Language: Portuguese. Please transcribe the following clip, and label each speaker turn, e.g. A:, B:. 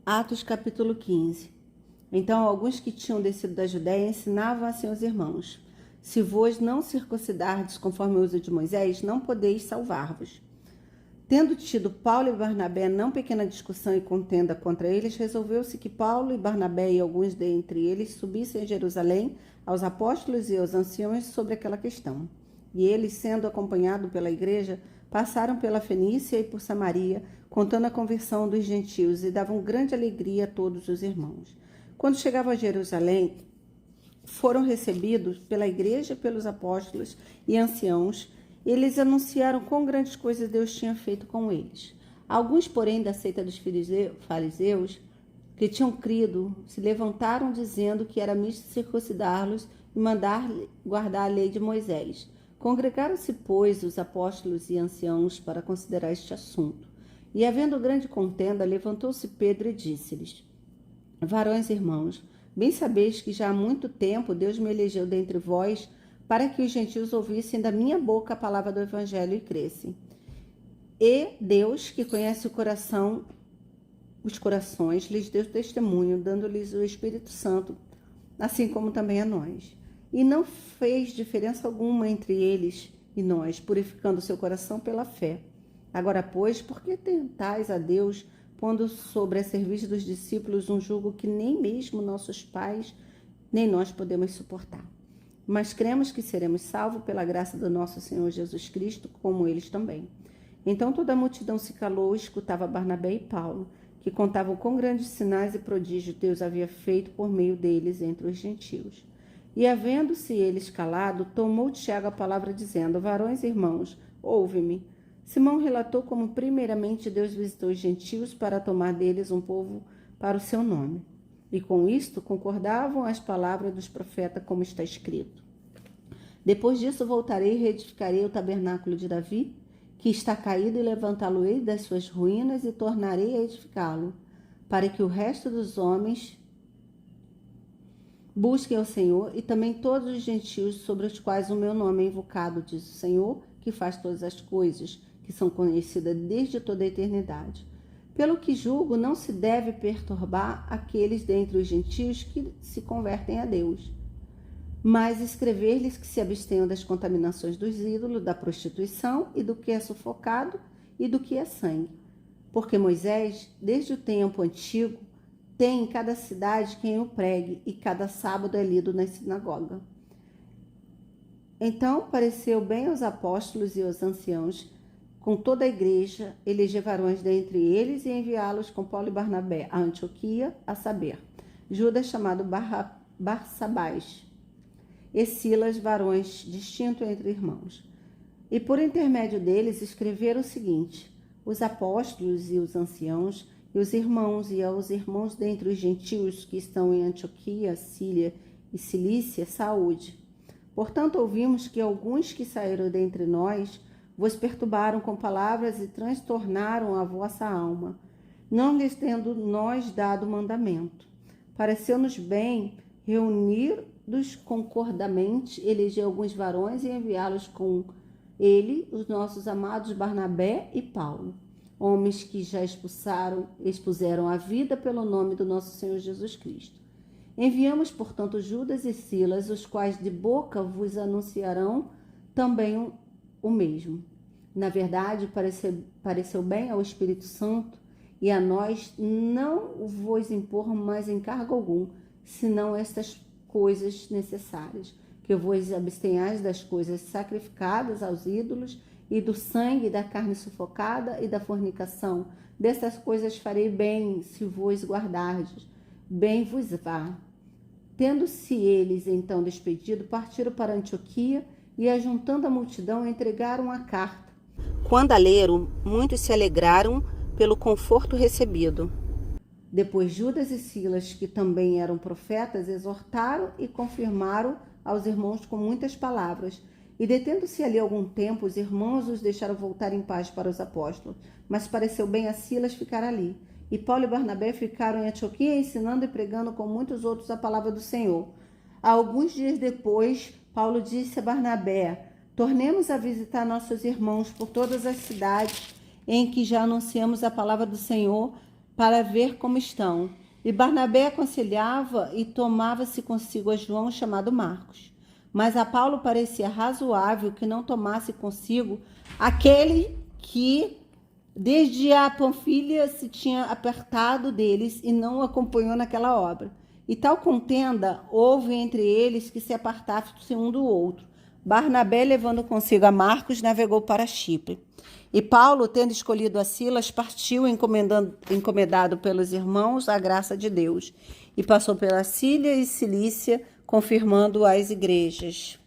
A: Atos capítulo 15. Então alguns que tinham descido da Judéia ensinavam assim aos irmãos: se vos não circuncidardes conforme o uso de Moisés, não podeis salvar-vos. Tendo tido Paulo e Barnabé não pequena discussão e contenda contra eles, resolveu-se que Paulo e Barnabé e alguns dentre eles subissem a Jerusalém aos apóstolos e aos anciãos sobre aquela questão. E eles, sendo acompanhados pela igreja, passaram pela Fenícia e por Samaria, contando a conversão dos gentios, e davam grande alegria a todos os irmãos. Quando chegavam a Jerusalém, foram recebidos pela igreja, pelos apóstolos e anciãos. Eles anunciaram quão grandes coisas Deus tinha feito com eles. Alguns, porém, da seita dos fariseus, que tinham crido, se levantaram dizendo que era misto circuncidá-los e mandar guardar a lei de Moisés. Congregaram-se, pois, os apóstolos e anciãos para considerar este assunto. E, havendo grande contenda, levantou-se Pedro e disse-lhes: varões irmãos, bem sabeis que já há muito tempo Deus me elegeu dentre vós para que os gentios ouvissem da minha boca a palavra do evangelho e crescem. E Deus, que conhece os corações, lhes deu testemunho, dando-lhes o Espírito Santo, assim como também a nós. E não fez diferença alguma entre eles e nós, purificando seu coração pela fé. Agora, pois, por que tentais a Deus, pondo sobre a serviço dos discípulos um jugo que nem mesmo nossos pais, nem nós podemos suportar? Mas cremos que seremos salvos pela graça do nosso Senhor Jesus Cristo, como eles também. Então toda a multidão se calou e escutava Barnabé e Paulo, que contavam com grandes sinais e prodígios Deus havia feito por meio deles entre os gentios. E havendo-se eles calado, tomou Tiago a palavra, dizendo: varões irmãos, ouve-me. Simão relatou como primeiramente Deus visitou os gentios para tomar deles um povo para o seu nome. E com isto concordavam as palavras dos profetas, como está escrito: depois disso voltarei e reedificarei o tabernáculo de Davi, que está caído, e levantá-lo-ei das suas ruínas e tornarei a edificá-lo, para que o resto dos homens busquem ao Senhor, e também todos os gentios sobre os quais o meu nome é invocado, diz o Senhor, que faz todas as coisas, que são conhecidas desde toda a eternidade. Pelo que julgo, não se deve perturbar aqueles dentre os gentios que se convertem a Deus, mas escrever-lhes que se abstenham das contaminações dos ídolos, da prostituição e do que é sufocado e do que é sangue. Porque Moisés, desde o tempo antigo, tem em cada cidade quem o pregue, e cada sábado é lido na sinagoga. Então pareceu bem aos apóstolos e aos anciãos, com toda a igreja, eleger varões dentre eles e enviá-los com Paulo e Barnabé a Antioquia, a saber, Judas, chamado Barsabás, e Silas, varões distintos entre irmãos. E por intermédio deles escreveram o seguinte: os apóstolos e os anciãos, e os irmãos e aos irmãos dentre os gentios que estão em Antioquia, Síria e Cilícia, saúde. Portanto, ouvimos que alguns que saíram dentre nós vos perturbaram com palavras e transtornaram a vossa alma, não lhes tendo nós dado mandamento. Pareceu-nos bem reunir-nos concordamente, eleger alguns varões e enviá-los com ele, os nossos amados Barnabé e Paulo, homens que já expuseram a vida pelo nome do nosso Senhor Jesus Cristo. Enviamos, portanto, Judas e Silas, os quais de boca vos anunciarão também o mesmo. Na verdade, pareceu bem ao Espírito Santo e a nós não vos impor mais encargo algum, senão estas coisas necessárias, que vos abstenhais das coisas sacrificadas aos ídolos, e do sangue, da carne sufocada e da fornicação. Dessas coisas farei bem, se vos guardardes, bem vos vá. Tendo-se eles então despedido, partiram para Antioquia, e, ajuntando a multidão, entregaram a carta. Quando a leram, muitos se alegraram pelo conforto recebido. Depois Judas e Silas, que também eram profetas, exortaram e confirmaram aos irmãos com muitas palavras. E, detendo-se ali algum tempo, os irmãos os deixaram voltar em paz para os apóstolos. Mas pareceu bem a Silas ficar ali. E Paulo e Barnabé ficaram em Antioquia, ensinando e pregando com muitos outros a palavra do Senhor. Alguns dias depois, Paulo disse a Barnabé: tornemos a visitar nossos irmãos por todas as cidades em que já anunciamos a palavra do Senhor, para ver como estão. E Barnabé aconselhava e tomava-se consigo a João, chamado Marcos. Mas a Paulo parecia razoável que não tomasse consigo aquele que desde a Panfilha se tinha apartado deles e não o acompanhou naquela obra. E tal contenda houve entre eles que se apartasse um do outro. Barnabé, levando consigo a Marcos, navegou para Chipre. E Paulo, tendo escolhido a Silas, partiu encomendado pelos irmãos à graça de Deus. E passou pela Síria e Cilícia, confirmando as igrejas.